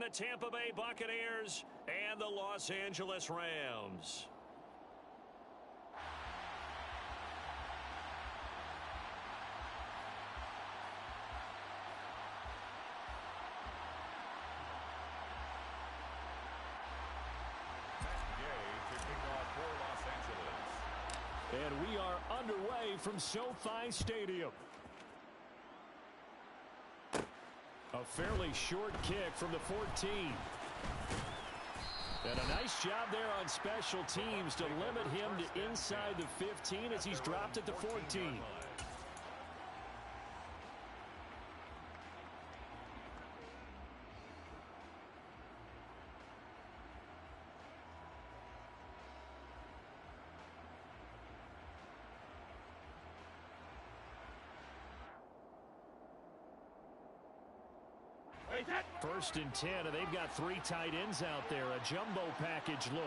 the Tampa Bay Buccaneers and the Los Angeles Rams. And we are underway from SoFi Stadium. A fairly short kick from the 14. And a nice job there on special teams to limit him to inside the 15 as he's dropped at the 14. First and 10, and they've got 3 tight ends out there. A jumbo package look.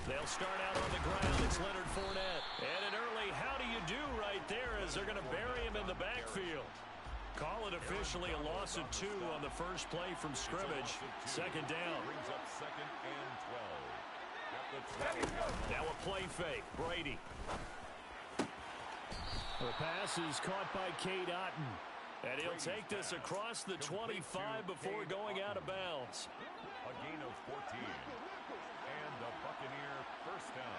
They'll start out on the ground. It's Leonard Fournette. And an early how do you do right there as they're going to bury him in the backfield. Call it officially a loss of 2 on the first play from scrimmage. Second down. Brings up 2nd and 12. Now a play fake. Brady. The pass is caught by Cade Otton. And he'll take this across the 25 before going out of bounds. A gain of 14. And the Buccaneer first down.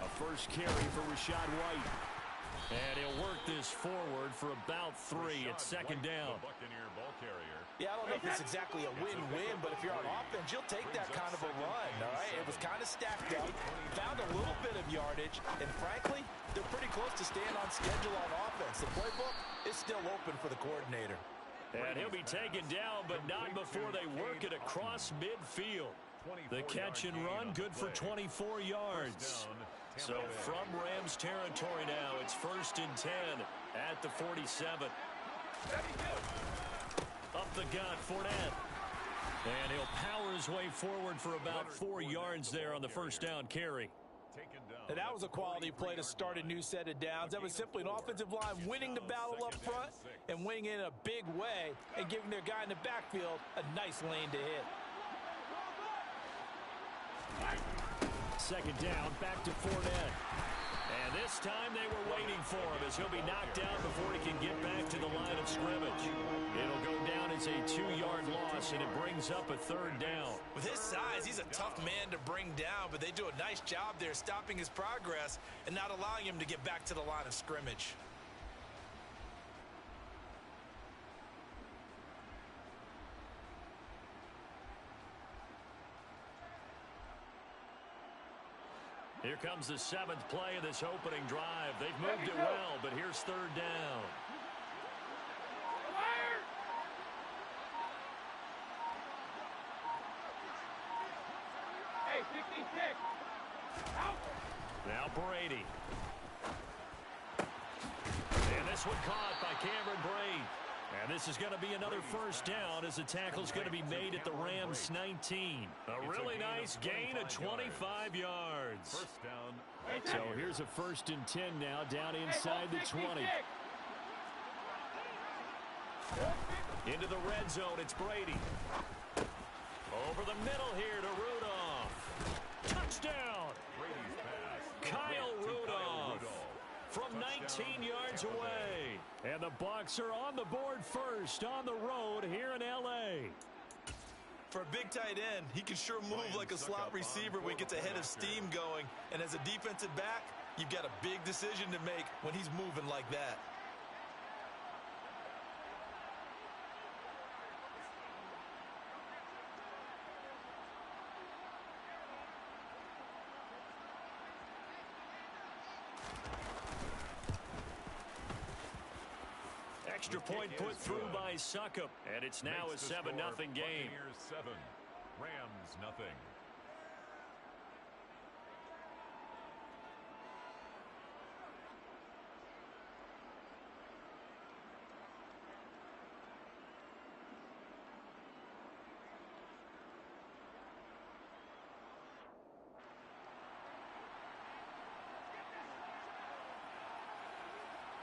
A first carry for Rachaad White. And he'll work this forward for about 3 at second down. The Buccaneer ball carrier. Yeah, I don't know if it's exactly a win-win, but if you're on offense, you'll take that kind of a run, all right? It was kind of stacked up, found a little bit of yardage, and frankly, they're pretty close to staying on schedule on offense. The playbook is still open for the coordinator. And he'll be taken down, but not before they work it across midfield. The catch and run, good for 24 yards. So from Rams territory now, it's 1st and 10 at the 47. Up the gut, Fournette. And he'll power his way forward for about 4 yards there on the first down carry. And that was a quality play to start a new set of downs. That was simply an offensive line winning the battle up front and winning in a big way and giving their guy in the backfield a nice lane to hit. Second down, back to Fournette. And this time they were waiting for him as he'll be knocked down before he can get back to the line of scrimmage. It'll go down as a 2-yard loss, and it brings up a 3rd down. With his size, he's a tough man to bring down, but they do a nice job there stopping his progress and not allowing him to get back to the line of scrimmage. Here comes the 7th play of this opening drive. They've moved it well, but here's 3rd down. Hey, 66. Out. Now Brady. And this one caught by Cameron Brate. And this is going to be another first down as the tackle's going to be made at the Rams 19. A really nice gain of 25 yards. First down. So here's a 1st and 10 now down inside the 20. Into the red zone, it's Brady. Over the middle here to Rudolph. Touchdown! Brady's pass. Kyle Rudolph. From 19 yards away. And the Bucs are on the board first on the road here in L.A. For a big tight end, he can sure move like a slot receiver when he gets a head of steam going. And as a defensive back, you've got a big decision to make when he's moving like that. Extra point put through by Succop, and it's now a 7-0 game. Buccaneers 7, Rams nothing.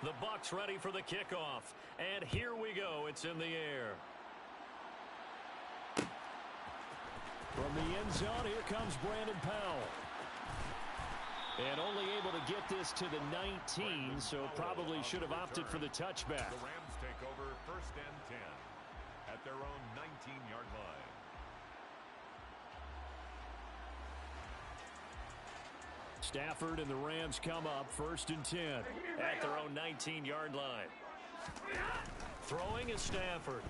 The Bucs ready for the kickoff. And here we go. It's in the air. From the end zone, here comes Brandon Powell. And only able to get this to the 19, so probably should have opted for the touchback. The Rams take over 1st and 10 at their own 19-yard line. Stafford and the Rams come up 1st and 10 at their own 19-yard line. Throwing is Stafford.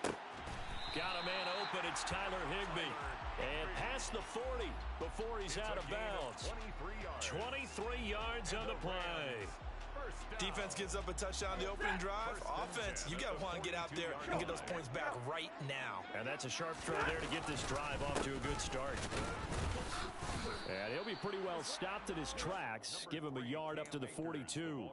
Got a man open. It's Tyler Higbee. And past the 40 before he's out of bounds. 23 yards on the play. Defense gives up a touchdown the opening drive. Offense, you got to want to get out there and get those points back right now. And that's a sharp throw there to get this drive off to a good start. And he'll be pretty well stopped in his tracks. Give him a yard up to the 42.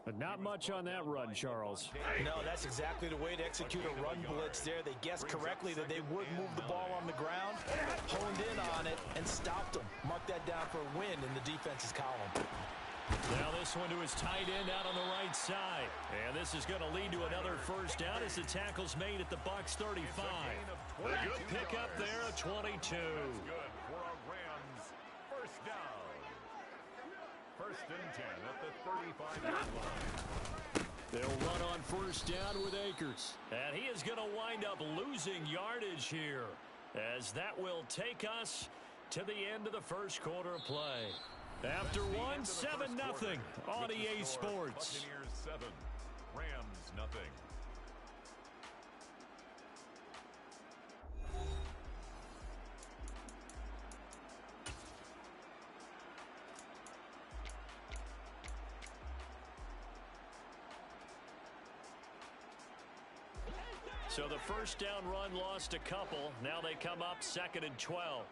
But not much on that run, Charles. No, that's exactly the way to execute a run blitz there. They guessed correctly that they would move the ball on the ground, honed in on it, and stopped them. Mark that down for a win in the defense's column. Now this one to his tight end out on the right side. And this is going to lead to another first down as the tackle's made at the Bucs 35. A good pickup there, a 22. That's good for a Rams 1st down. 1st and 10 at the 35-yard line. They'll run on 1st down with Akers. And he is going to wind up losing yardage here, as that will take us to the end of the 1st quarter of play. After 7-0 on EA Sports. Buccaneers 7, Rams nothing. So the 1st down run lost a couple. Now they come up 2nd and 12.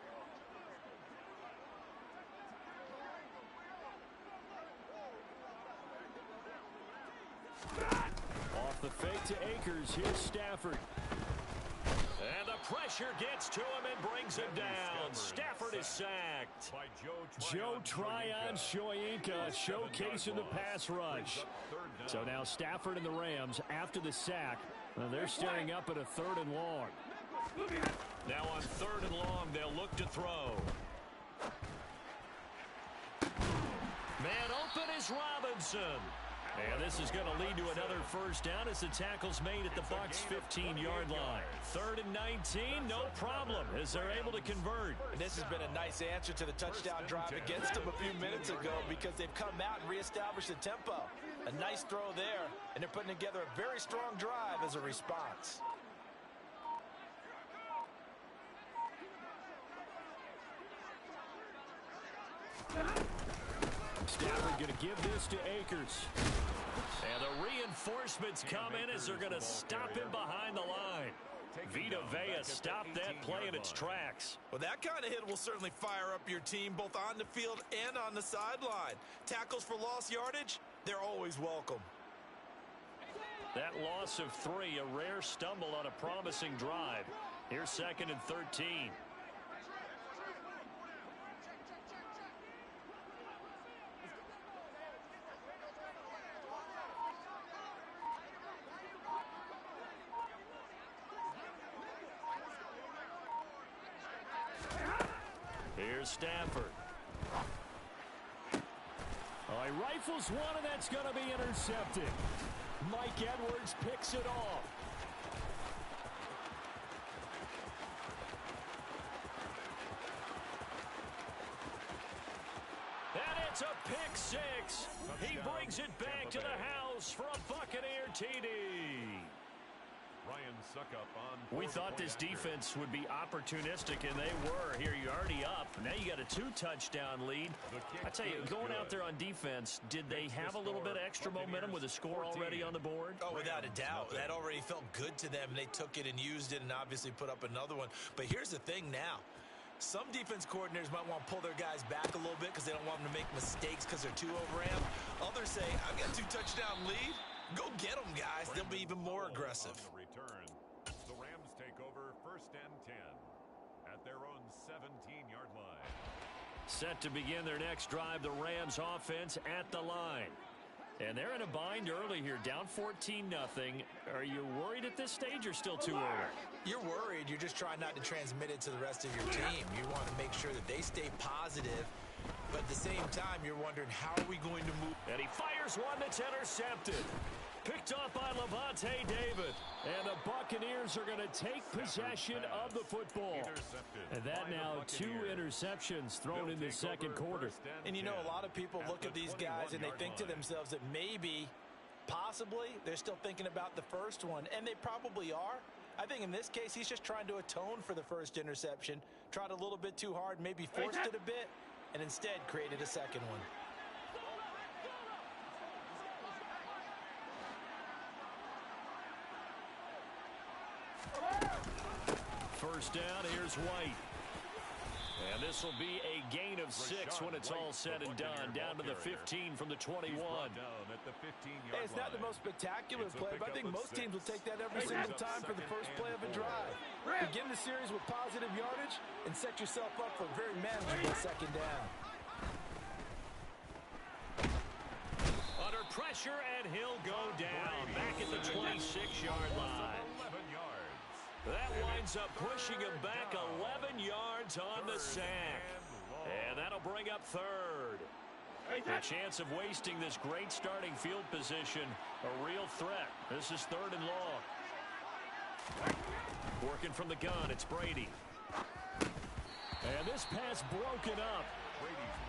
Off the fake to Akers. Here's Stafford. And the pressure gets to him and brings him down. Stafford is sacked. Joe Tryon-Shoyinka showcasing the pass rush. So now Stafford and the Rams, after the sack, they're staring up at a 3rd and long. Now on 3rd and long, they'll look to throw. Man open is Robinson. And this is going to lead to another first down as the tackle's made at the Bucs 15-yard line. 3rd and 19, no problem, as they're able to convert. And this has been a nice answer to the touchdown drive against them a few minutes ago, because they've come out and reestablished the tempo. A nice throw there, and they're putting together a very strong drive as a response. Stafford going to give this to Akers. And the reinforcements come in as they're going to stop him behind the line. Vita Vea stopped that play in its tracks. Well, that kind of hit will certainly fire up your team both on the field and on the sideline. Tackles for lost yardage, they're always welcome. That loss of 3, a rare stumble on a promising drive. Here's 2nd and 13. Here's Stafford. Oh, he rifles one, and that's going to be intercepted. Mike Edwards picks it off. And it's a pick 6. He brings it back to the house for a Buccaneer TD. We thought this defense would be opportunistic, and they were. Here, you're already up. Now you got a 2-touchdown lead. I tell you, going out there on defense, did they have a little bit of extra momentum with a score already on the board? Oh, without a doubt. That already felt good to them. They took it and used it and obviously put up another one. But here's the thing now. Some defense coordinators might want to pull their guys back a little bit because they don't want them to make mistakes because they're too overamped. Others say, I've got a 2-touchdown lead. Go get them, guys. They'll be even more aggressive. The Rams take over 1st and 10 at their own 17-yard line. Set to begin their next drive, the Rams offense at the line. And they're in a bind early here, down 14-0. Are you worried at this stage or still too early? You're worried. You're just trying not to transmit it to the rest of your team. You want to make sure that they stay positive, but at the same time, you're wondering, how are we going to move? And he fires one that's intercepted. Picked off by Levante David. And the Buccaneers are going to take possession of the football. And that now 2 interceptions thrown in the second quarter. And you know, a lot of people look at these guys and they think to themselves that maybe, possibly, they're still thinking about the first one. And they probably are. I think in this case, he's just trying to atone for the first interception. Tried a little bit too hard, maybe forced it a bit, and instead created a second one. First down, here's White. And this will be a gain of 6 when it's all said and done. Down to the 15 from the 21. Hey, it's not the most spectacular play, but I think most teams will take that every single time for the first play of a drive. Begin the series with positive yardage and set yourself up for a very manageable second down. Under pressure, and he'll go down. Back at the 26-yard line. That winds up pushing him back 11 yards on the sack. And that'll bring up third. The chance of wasting this great starting field position, a real threat. This is third and long. Working from the gun, it's Brady. And this pass broken up.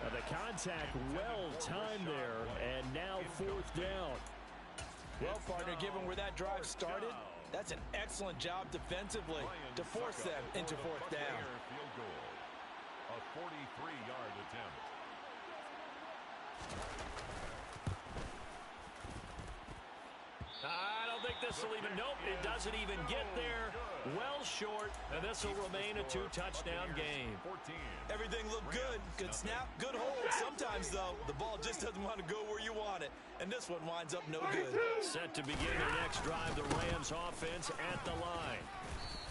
The contact well timed there, and now fourth down. Well, partner, given where that drive started, that's an excellent job defensively to force them into fourth down. A 43-yard attempt. I don't think this will even, nope, it doesn't even get there. Well short, and this will remain a 2-touchdown game. Everything looked good. Good snap, good hold. Sometimes, though, the ball just doesn't want to go where you want it. And this one winds up no good. Set to begin their next drive, the Rams offense at the line.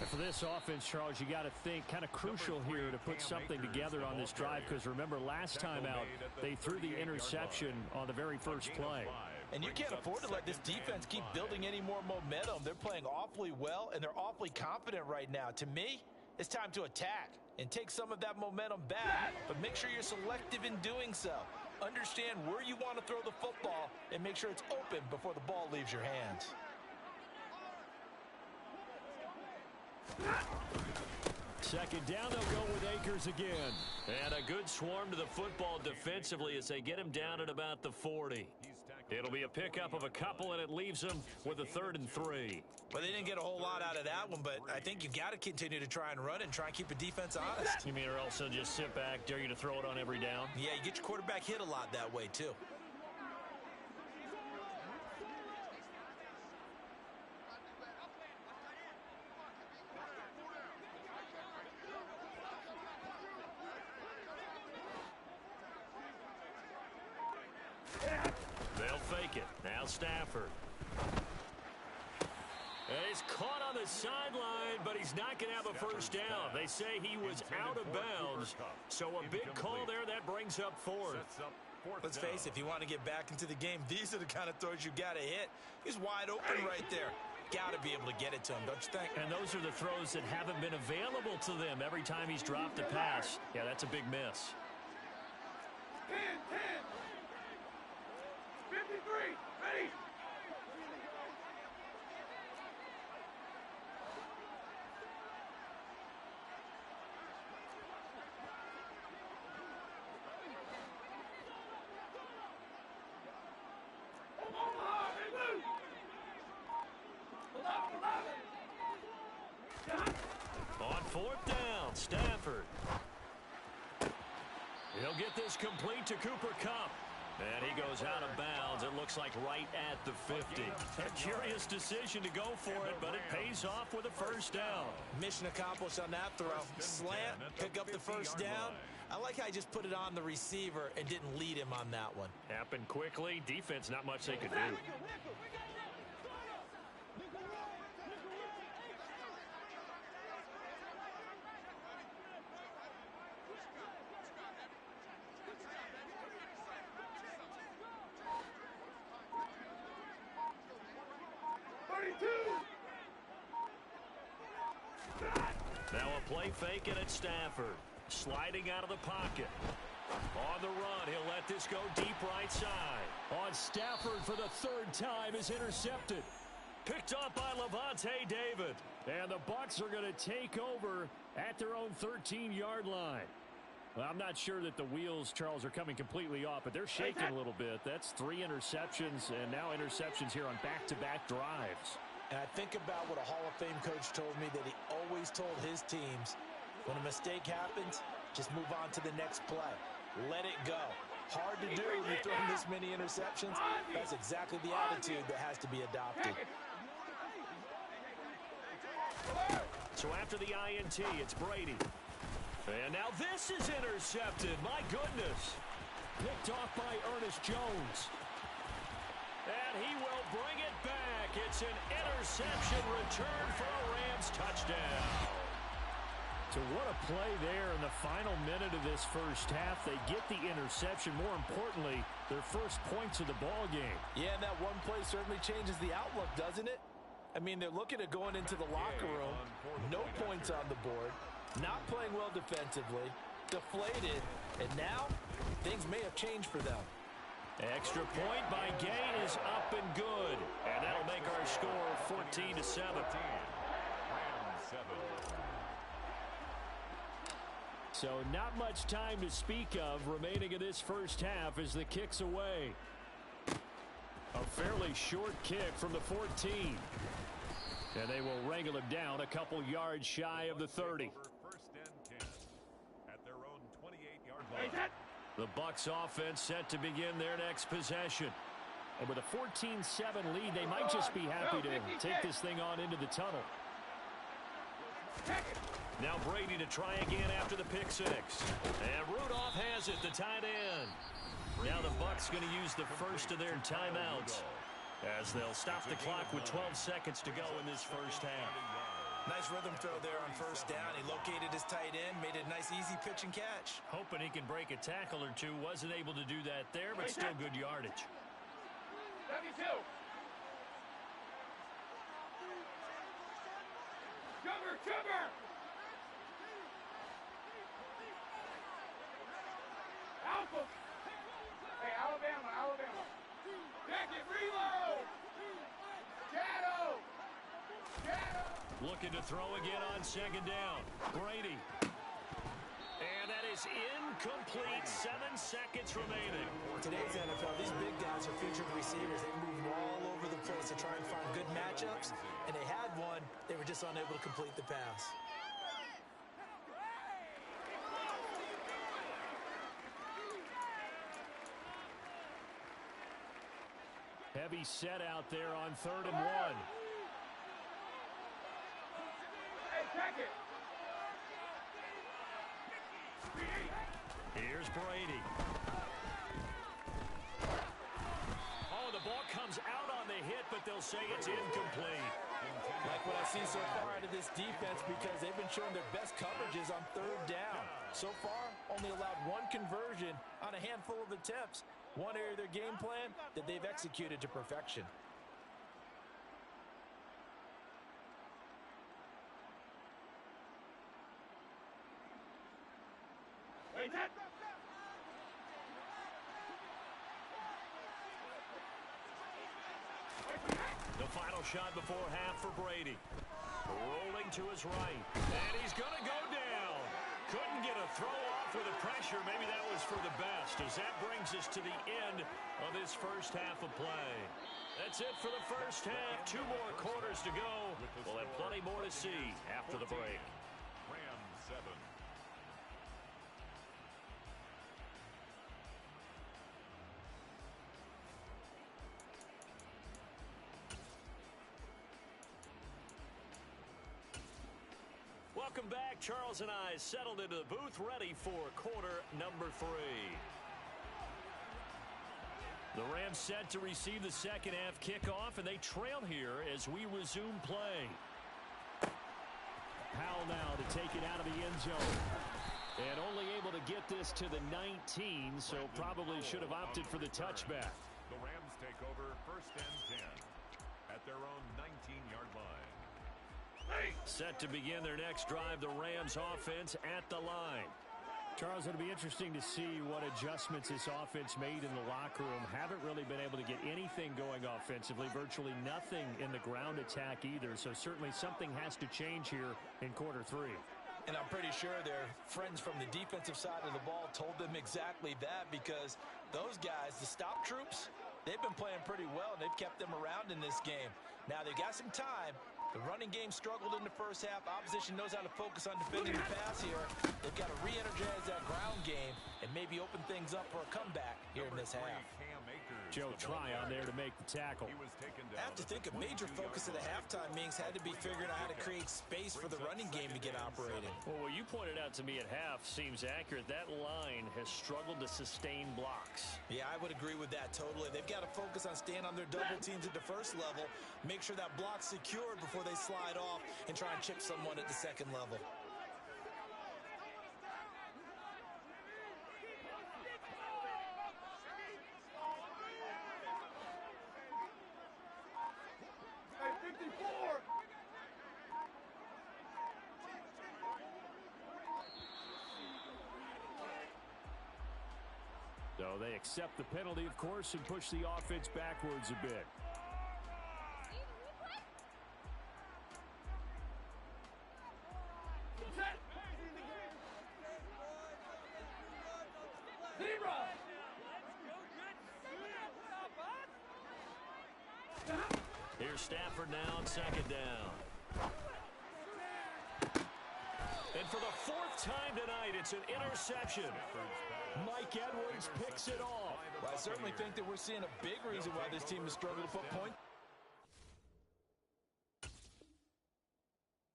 And for this offense, Charles, you got to think kind of crucial here to put something together on this drive, because remember, last time out, they threw the interception on the very first play. And you can't afford to let this defense keep building any more momentum. They're playing awfully well, and they're awfully confident right now. To me, it's time to attack and take some of that momentum back, but make sure you're selective in doing so. Understand where you want to throw the football and make sure it's open before the ball leaves your hands. Second down, they'll go with Akers again. And a good swarm to the football defensively as they get him down at about the 40. It'll be a pickup of a couple, and it leaves them with a 3rd and 3. Well, they didn't get a whole lot out of that one, but I think you've got to continue to try and run and try and keep the defense honest. You mean, or else they'll just sit back, dare you to throw it on every down? Yeah, you get your quarterback hit a lot that way, too. They'll fake it. Now Stafford. And he's caught on the sideline, but he's not going to have a first down. They say he was out of bounds. So a big call there. That brings up fourth. Let's face it, if you want to get back into the game, these are the kind of throws you got to hit. He's wide open right there. Got to be able to get it to him, don't you think? And those are the throws that haven't been available to them every time he's dropped a pass. Yeah, that's a big miss. 10, 53, ready. On fourth down, Stafford. He'll get this complete to Cooper Kupp. And he goes out of bounds, it looks like right at the 50. A curious decision to go for it, but it pays off with a first down. Mission accomplished on that throw. Slant, pick up the first down. I like how he just put it on the receiver and didn't lead him on that one. Happened quickly. Defense, not much they could do. Now a play fake, and it's Stafford. Sliding out of the pocket. On the run, he'll let this go deep right side. On Stafford for the third time is intercepted. Picked up by Levante David. And the Bucs are going to take over at their own 13-yard line. Well, I'm not sure that the wheels, Charles, are coming completely off, but they're shaking a little bit. That's 3 interceptions, and now interceptions here on back-to-back drives. And I think about what a Hall of Fame coach told me, that he always told his teams, when a mistake happens, just move on to the next play. Let it go. Hard to do when you're throwing this many interceptions. That's exactly the attitude that has to be adopted. So after the INT, it's Brady. And now this is intercepted. My goodness. Picked off by Ernest Jones. And he will bring it back. It's an interception return for a Rams touchdown. So what a play there in the final minute of this first half. They get the interception. More importantly, their first points of the ball game. Yeah, and that one play certainly changes the outlook, doesn't it? I mean, they're looking at going into the locker room. No points on the board. Not playing well defensively. Deflated. And now, things may have changed for them. Extra point by Gay is up and good. And that'll make our score 14-7. So not much time to speak of remaining in this first half as the kick's away. A fairly short kick from the 14. And they will wrangle him down a couple yards shy of the 30. At their own 28-yard line. The Bucs offense set to begin their next possession. And with a 14-7 lead, they might just be happy to take this thing on into the tunnel. Now Brady to try again after the pick six. And Rudolph has it, the tight end. Now the Bucs going to use the first of their timeouts, as they'll stop the clock with 12 seconds to go in this first half. Nice rhythm throw there on first down. He located his tight end, made a nice easy pitch and catch. Hoping he can break a tackle or two. Wasn't able to do that there, but still good yardage. Jumper! Alpha! Hey, Alabama! Back it, reload! Shadow! Looking to throw again on second down. Brady. And that is incomplete. 7 seconds remaining. Today's NFL, these big guys are featured receivers. They move all over the place to try and find good matchups. And they had one. They were just unable to complete the pass. Heavy set out there on 3rd and 1. Hey, check it! Here's Brady. Oh, the ball comes out on the hit, but they'll say it's incomplete. Like what I've seen so far out of this defense, because they've been showing their best coverages on 3rd down. So far, only allowed 1 conversion on a handful of attempts. One area of their game plan that they've executed to perfection. The final shot before half for Brady. Rolling to his right. And he's going to go down. Couldn't get a throw off with the pressure. Maybe that was for the best, as that brings us to the end of this first half of play. That's it for the first half. 2 more quarters to go. We'll have plenty more to see after the break. Rams 7. Welcome back. Charles and I settled into the booth, ready for quarter number 3. The Rams set to receive the second half kickoff, and they trail here as we resume play. Powell now to take it out of the end zone. And only able to get this to the 19, so probably should have opted for the touchback. The Rams take over 1st and 10 at their own 19-yard line. Set to begin their next drive, the Rams offense at the line. Charles, it'll be interesting to see what adjustments this offense made in the locker room. Haven't really been able to get anything going offensively, virtually nothing in the ground attack either. So certainly something has to change here in quarter three. And I'm pretty sure their friends from the defensive side of the ball told them exactly that, because those guys, the stop troops, they've been playing pretty well. They've kept them around in this game. Now they've got some time. The running game struggled in the first half. Opposition knows how to focus on defending the pass here. They've got to re-energize that ground game and maybe open things up for a comeback here in this half. Joe Tryon there to make the tackle. I have to think a major focus of the halftime meetings had to be figuring out how to create space for the running game to get operating. Well, what you pointed out to me at half seems accurate. That line has struggled to sustain blocks. Yeah, I would agree with that totally. They've got to focus on staying on their double teams at the first level, make sure that block's secured before they slide off and try and chip someone at the second level. So they accept the penalty, of course, and push the offense backwards a bit. Here's Stafford now on second down. And for the fourth time tonight, it's an interception. Mike Edwards picks it off. Well, I certainly think that we're seeing a big reason why this team has struggled to put points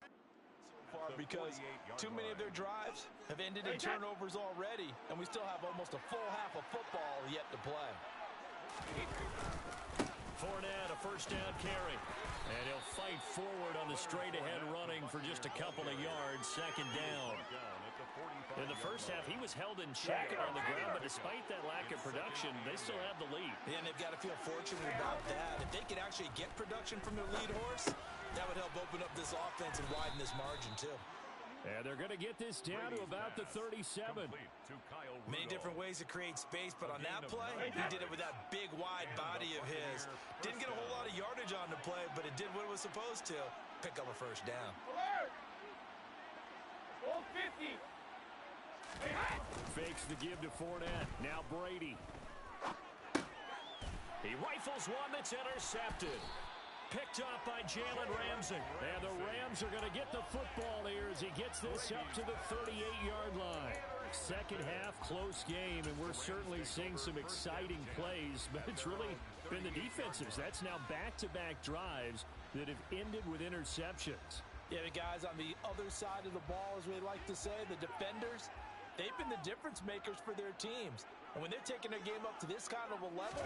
so far, because too many of their drives have ended in turnovers already, and we still have almost a full half of football yet to play. Fournette, a first down carry. And he'll fight forward on the straight-ahead running for just a couple of yards, second down. In the first half, he was held in check on the ground, but despite that lack of production, they still have the lead. And they've got to feel fortunate about that. If they could actually get production from their lead horse, that would help open up this offense and widen this margin, too. And they're going to get this down to about the 37. Many different ways to create space, but on that play, he did it with that big, wide body of his. Didn't get a whole lot of yardage on the play, but it did what it was supposed to. Pick up a first down. All 50. Fakes the give to Fournette. Now Brady. He rifles one that's intercepted. Picked up by Jalen Ramsey. And the Rams are going to get the football here as he gets this up to the 38-yard line. Second half, close game, and we're certainly seeing some exciting plays, but it's really been the defensives. That's now back-to-back drives that have ended with interceptions. Yeah, the guys on the other side of the ball, as we like to say, the defenders, they've been the difference makers for their teams. And when they're taking their game up to this kind of a level,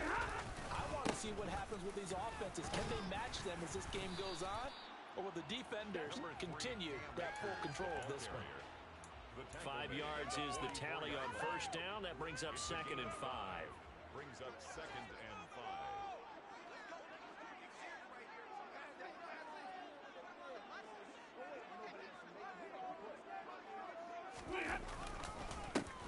I want to see what happens with these offenses. Can they match them as this game goes on? Or will the defenders continue to have full control of this one? 5 yards is the tally on first down. That brings up second and 5. Brings up second and 5.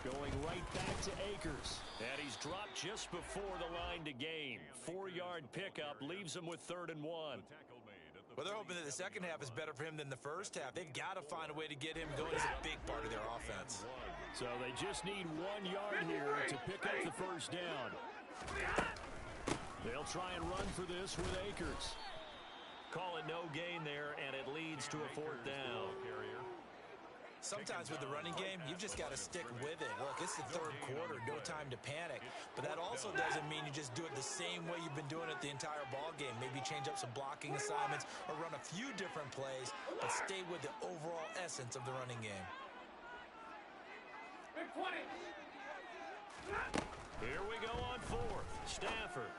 Going right back to Akers. And he's dropped just before the line to gain. 4-yard pickup leaves him with 3rd and 1. Well, they're hoping that the second half is better for him than the first half. They've got to find a way to get him going. He's a big part of their offense. So they just need 1 yard here to pick up the first down. They'll try and run for this with Akers. Call it no gain there, and it leads to a 4th down. Sometimes with the running game, you've just got to stick with it. Look, it's the third quarter, no time to panic. But that also doesn't mean you just do it the same way you've been doing it the entire ball game. Maybe change up some blocking assignments or run a few different plays, but stay with the overall essence of the running game. Big 20. Here we go on 4th. Stafford.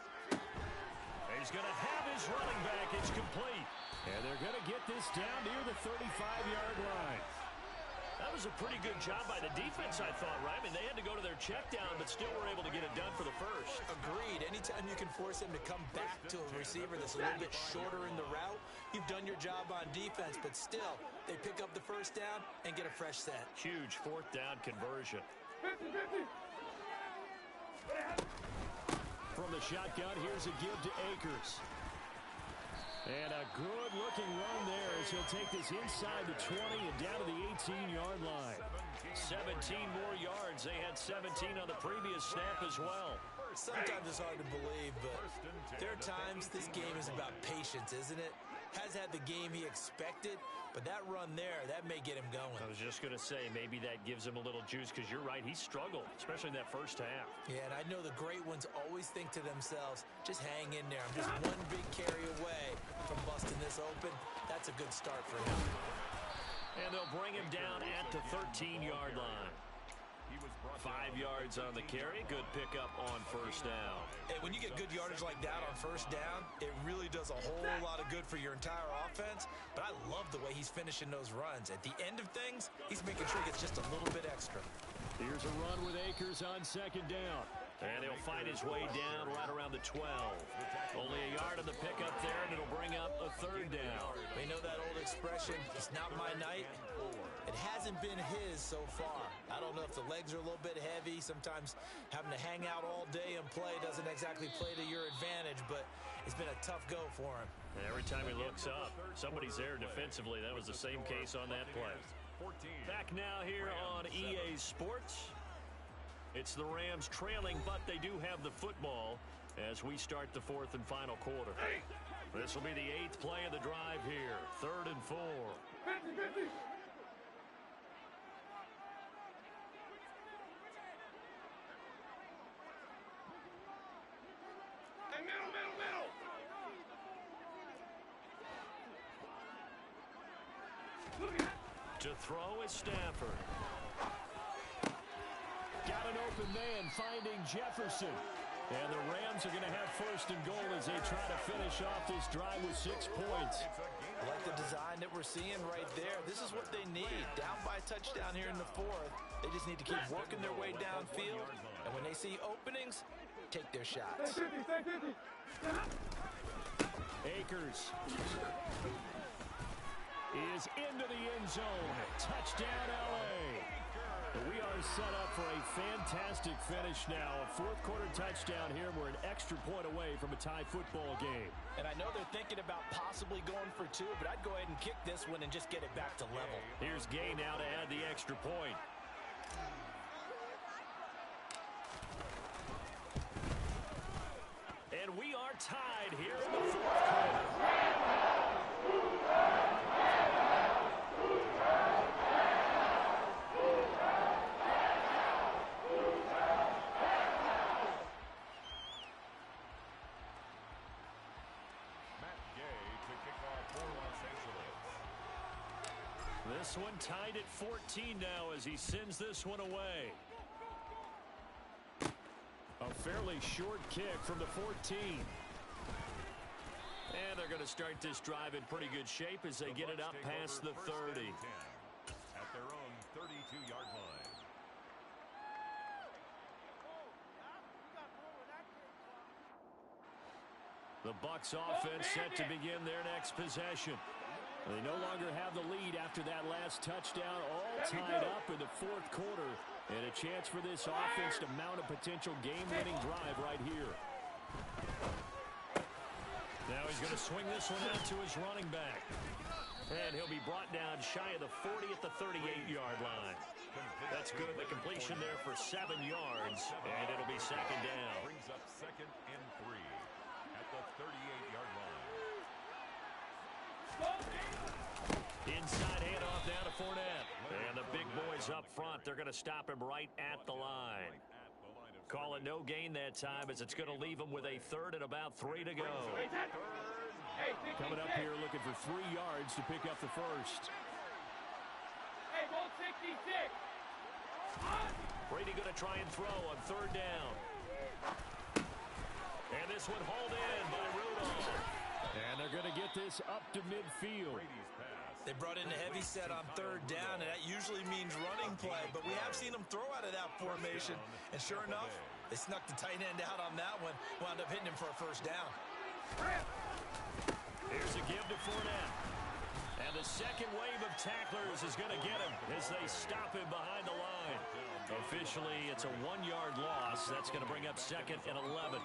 He's going to have his running back. It's complete. And they're going to get this down near the 35-yard line. That was a pretty good job by the defense, I thought, right? I mean, they had to go to their check down, but still were able to get it done for the first. Agreed. Anytime you can force him to come back to a receiver that's a little bit shorter in the route, you've done your job on defense, but still, they pick up the first down and get a fresh set. Huge fourth down conversion. 50-50. From the shotgun, here's a give to Akers. And a good-looking run there as he'll take this inside the 20 and down to the 18-yard line. 17 more yards. They had 17 on the previous snap as well. Sometimes it's hard to believe, but there are times this game is about patience, isn't it? Has had the game he expected, but that run there, that may get him going. I was just going to say, maybe that gives him a little juice, because you're right, he struggled, especially in that first half. Yeah, and I know the great ones always think to themselves, just hang in there. I'm just one big carry away from busting this open. That's a good start for him. And they'll bring him down at the 13-yard line. 5 yards on the carry. Good pickup on first down. Hey, when you get good yardage like that on first down, it really does a whole lot of good for your entire offense. But I love the way he's finishing those runs. At the end of things, he's making sure he gets just a little bit extra. Here's a run with Akers on second down. And he'll find his way down right around the 12. Only a yard on the pickup there, and it'll bring up a third down. They know that old expression, it's not my night. It hasn't been his so far. I don't know if the legs are a little bit heavy. Sometimes having to hang out all day and play doesn't exactly play to your advantage, but it's been a tough go for him. And every time he looks up, somebody's there defensively. That was the same case on that play. Back now here on EA Sports. It's the Rams trailing, but they do have the football as we start the fourth and final quarter. This will be the 8th play of the drive here. 3rd and 4. 50-50. Hey, middle. To throw is Stafford. Got an open man finding Jefferson. And the Rams are going to have 1st and goal as they try to finish off this drive with 6 points. I like the design that we're seeing right there. This is what they need. Down by a touchdown here in the 4th. They just need to keep working their way downfield. And when they see openings, take their shots. Stay 50. Akers is into the end zone. Touchdown, L.A. We are set up for a fantastic finish now. A 4th quarter touchdown here. We're an extra point away from a tie football game. And I know they're thinking about possibly going for 2, but I'd go ahead and kick this one and just get it back to level. Here's Gay now to add the extra point. And we are tied here in the 4th quarter. This one tied at 14 now as he sends this one away. A fairly short kick from the 14. And they're going to start this drive in pretty good shape as they get it up past the 30. At their own 32-yard line. The Bucs offense set to begin their next possession. They no longer have the lead after that last touchdown, all tied up in the 4th quarter. And a chance for this offense to mount a potential game-winning drive right here. Now he's going to swing this one out to his running back. And he'll be brought down shy of the 40 at the 38-yard line. That's good. The completion there for 7 yards. And it'll be 2nd down. Brings up 2nd and 3 at the 38-yard line. Inside handoff down to Fournette. And the big boys up front, they're going to stop him right at the line. Call it no gain that time as it's going to leave him with a 3rd and about 3 to go. Coming up here looking for 3 yards to pick up the first. Hey, ball 66. Brady going to try and throw on 3rd down. And this one hauled in by Rudolph. And they're going to get this up to midfield. Brady's pass They brought in a heavy set on third down, and that usually means running play, but we have seen them throw out of that formation, and sure enough, they snuck the tight end out on that one, wound up hitting him for a first down. Here's a give to Fournette. And the second wave of tacklers is going to get him as they stop him behind the line. Officially, it's a 1-yard loss. That's going to bring up 2nd and 11.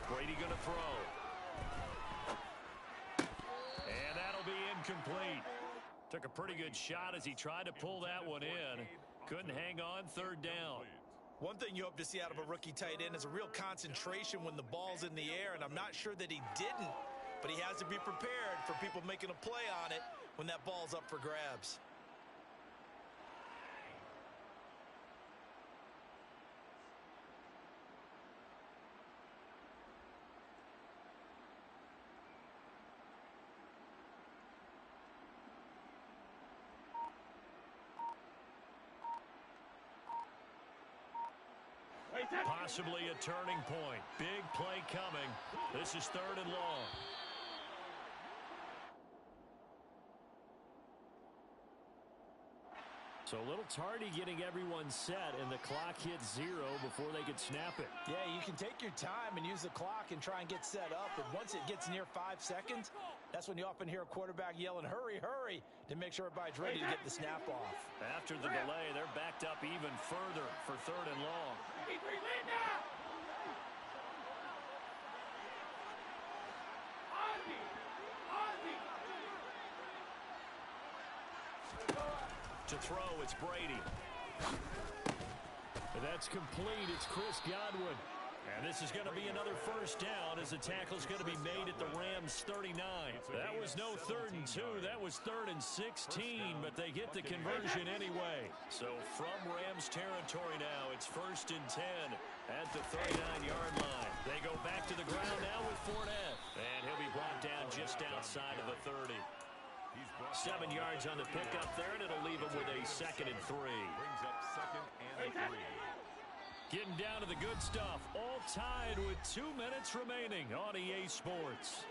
Brady going to throw. And that'll be incomplete. Took a pretty good shot as he tried to pull that one in. Couldn't hang on, 3rd down. One thing you hope to see out of a rookie tight end is a real concentration when the ball's in the air, and I'm not sure that he didn't, but he has to be prepared for people making a play on it when that ball's up for grabs. Possibly a turning point. Big play coming. This is 3rd and long. So a little tardy getting everyone set, and the clock hits 0 before they could snap it. Yeah, you can take your time and use the clock and try and get set up, but once it gets near 5 seconds, that's when you often hear a quarterback yelling, hurry, hurry, to make sure everybody's ready to get the snap off. After the delay, they're backed up even further for 3rd and long. To throw, it's Brady. That's complete. It's Chris Godwin. And this is going to be another first down as the tackle's going to be made at the Rams 39. That was no 3rd and 2. That was 3rd and 16, but they get the conversion anyway. So from Rams territory now, it's 1st and 10 at the 39-yard line. They go back to the ground now with Fournette. And he'll be brought down just outside of the 30. 7 yards on the pickup there, and it'll leave him with a 2nd and 3. Brings up 2nd and 3. Getting down to the good stuff. All tied with 2 minutes remaining on EA Sports.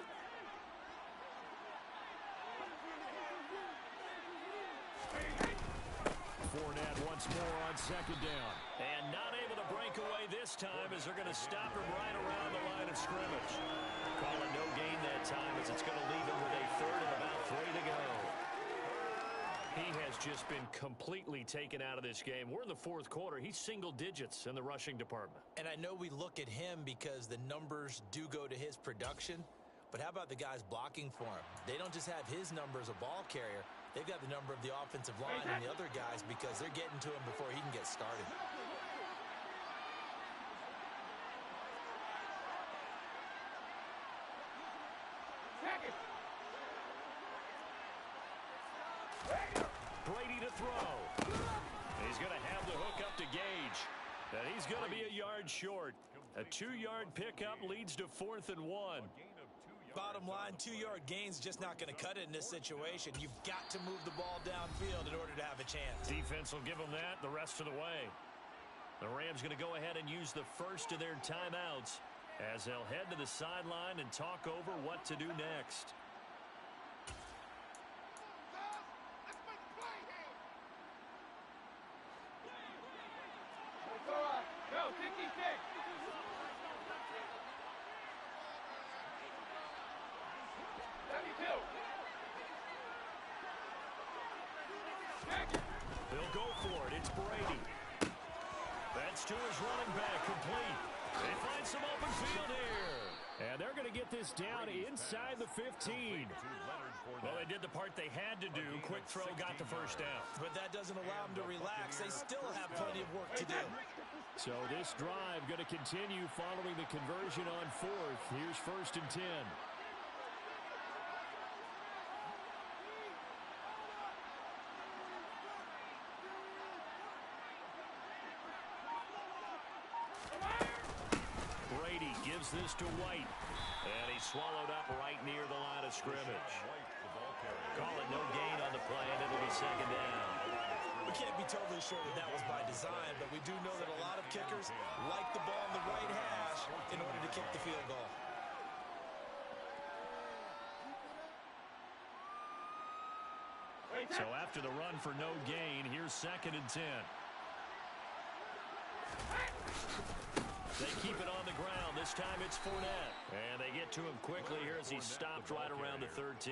Fournette once more on 2nd down. And not able to break away this time as they're going to stop him right around the line of scrimmage. Call it no gain that time as it's going to leave him with a 3rd and about 3 to go. He has just been completely taken out of this game. We're in the 4th quarter. He's single digits in the rushing department. And I know we look at him because the numbers do go to his production, but how about the guys blocking for him? They don't just have his number as a ball carrier. They've got the number of the offensive line and the other guys because they're getting to him before he can get started. Brady to throw. He's going to have the hook up to Gage. And he's going to be a yard short. A 2-yard pickup leads to 4th and 1. Bottom line, 2-yard gain's just not going to cut it in this situation. You've got to move the ball downfield in order to have a chance. Defense will give them that the rest of the way. The Rams going to go ahead and use the first of their timeouts as they'll head to the sideline and talk over what to do next. Go, 66. They'll go for it. It's Brady. That's to his running back, complete. They find some open field here. And they're going to get this down inside the 15. Well, they did the part they had to do. Quick throw got the first down. But that doesn't allow them to relax. They still have plenty of work to do. So this drive going to continue following the conversion on 4th. Here's 1st and 10. Brady gives this to White. And he's swallowed up right near the line of scrimmage. Call it no gain on the play, and it'll be 2nd down. We can't be totally sure that was by design, but we do know that a lot of kickers like the ball in the right hash in order to kick the field goal. So after the run for no gain, here's 2nd and 10. They keep it on the ground. This time it's Fournette. And they get to him quickly here as he's stopped right around the 13.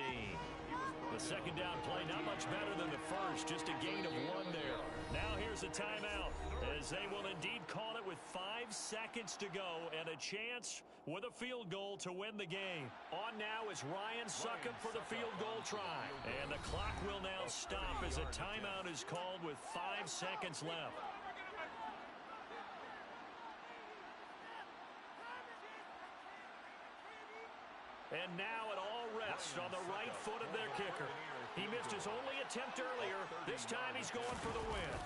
The 2nd down play, not much better than the first, just a gain of 1 there. Now here's a timeout, as they will indeed call it with 5 seconds to go and a chance with a field goal to win the game. On now is Ryan Succop for the field goal try. And the clock will now stop as a timeout is called with 5 seconds left. And now it all rests on the right foot of their kicker. He missed his only attempt earlier. This time he's going for the win.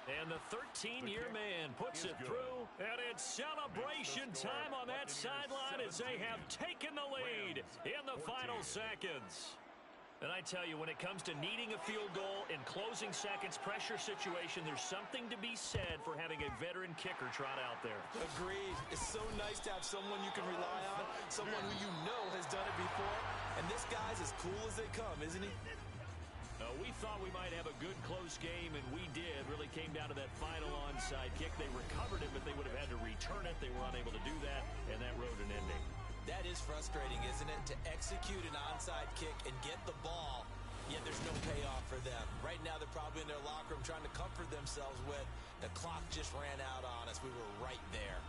And the 13-year man puts it through, and it's celebration time on that sideline as they have taken the lead in the final seconds. And I tell you, when it comes to needing a field goal in closing seconds pressure situation, there's something to be said for having a veteran kicker trot out there. Agreed. It's so nice to have someone you can rely on, someone who you know has done it before. And this guy's as cool as they come, isn't he? We thought we might have a good close game, and we did. Really came down to that final onside kick. They recovered it, but they would have had to return it. They were unable to do that, and that wrote an ending. That is frustrating, isn't it? To execute an onside kick and get the ball, yet there's no payoff for them. Right now, they're probably in their locker room trying to comfort themselves with, the clock just ran out on us. We were right there.